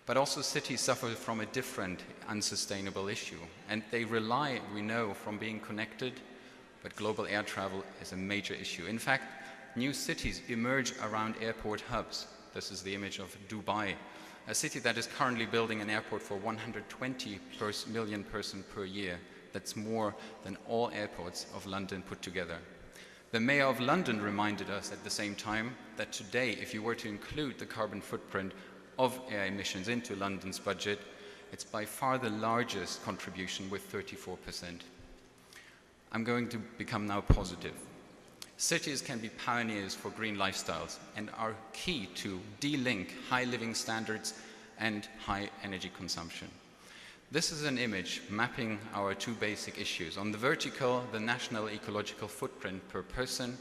But also cities suffer from a different unsustainable issue, and they rely, we know, from being connected, but global air travel is a major issue. In fact, new cities emerge around airport hubs. This is the image of Dubai, a city that is currently building an airport for 120 million persons per year. That's more than all airports of London put together. The Mayor of London reminded us at the same time that today, if you were to include the carbon footprint of air emissions into London's budget, it's by far the largest contribution with 34%. I'm going to become now positive. Cities can be pioneers for green lifestyles and are key to de-link high living standards and high energy consumption. This is an image mapping our two basic issues. On the vertical, the national ecological footprint per person.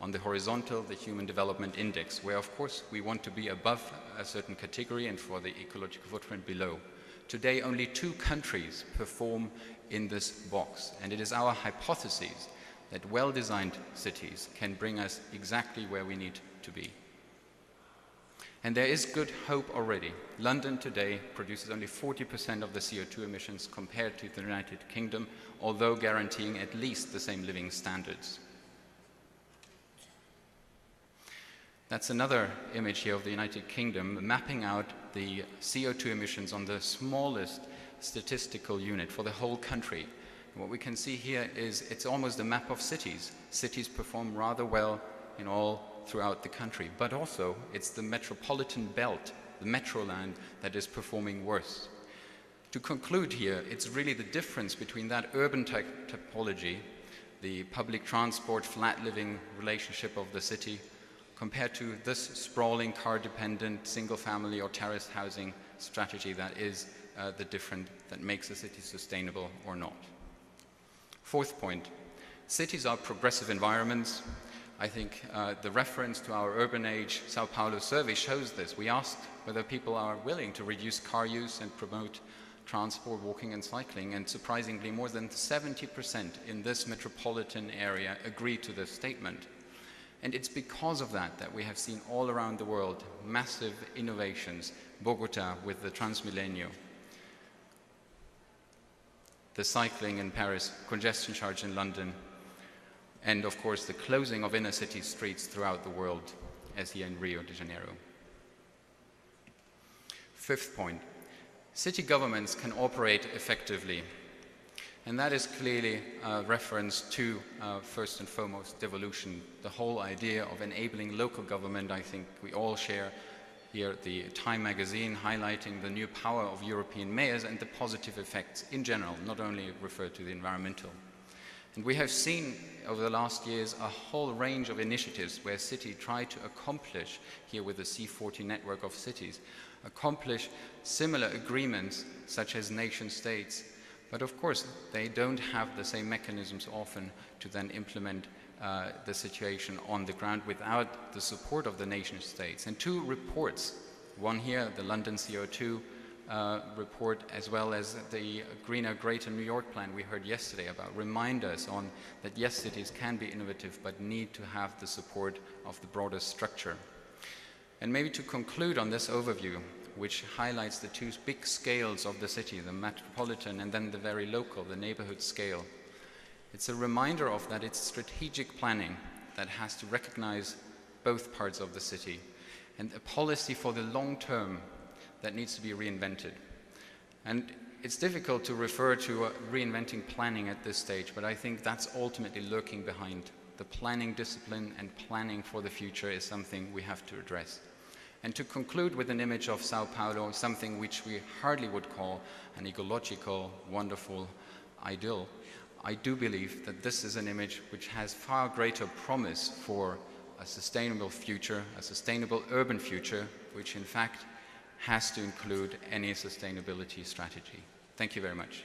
On the horizontal, the Human Development Index, where of course we want to be above a certain category and for the ecological footprint below. Today, only 2 countries perform in this box, and it is our hypothesis that well-designed cities can bring us exactly where we need to be. And there is good hope already. London today produces only 40% of the CO2 emissions compared to the United Kingdom, although guaranteeing at least the same living standards. That's another image here of the United Kingdom, mapping out the CO2 emissions on the smallest statistical unit for the whole country. And what we can see here is it's almost a map of cities. Cities perform rather well in all throughout the country, but also it's the metropolitan belt, the metro land, that is performing worse. To conclude here, it's really the difference between that urban typology, the public transport, flat living relationship of the city, compared to this sprawling, car-dependent, single-family or terraced housing strategy that is the difference that makes a city sustainable or not. Fourth point, cities are progressive environments. I think the reference to our Urban Age Sao Paulo survey shows this. We asked whether people are willing to reduce car use and promote transport, walking and cycling, and surprisingly more than 70% in this metropolitan area agree to this statement. And it's because of that that we have seen all around the world massive innovations. Bogota with the Transmilenio, the cycling in Paris, congestion charge in London, and of course the closing of inner city streets throughout the world, as here in Rio de Janeiro. Fifth point, city governments can operate effectively. And that is clearly a reference to, first and foremost, devolution. The whole idea of enabling local government, I think we all share here the Time magazine highlighting the new power of European mayors and the positive effects in general, not only referred to the environmental. And we have seen over the last years a whole range of initiatives where cities try to accomplish, here with the C40 network of cities, accomplish similar agreements such as nation states. But of course, they don't have the same mechanisms often to then implement the situation on the ground without the support of the nation states. And 2 reports, one here, the London CO2 report, as well as the Greener Greater New York plan we heard yesterday about, remind us on that yes, cities can be innovative, but need to have the support of the broader structure. And maybe to conclude on this overview, which highlights the 2 big scales of the city, the metropolitan and then the very local, the neighborhood scale. It's a reminder of that it's strategic planning that has to recognize both parts of the city, and a policy for the long term that needs to be reinvented. And it's difficult to refer to reinventing planning at this stage, but I think that's ultimately lurking behind. The planning discipline and planning for the future is something we have to address. And to conclude with an image of Sao Paulo, something which we hardly would call an ecological, wonderful ideal, I do believe that this is an image which has far greater promise for a sustainable future, a sustainable urban future, which in fact has to include any sustainability strategy. Thank you very much.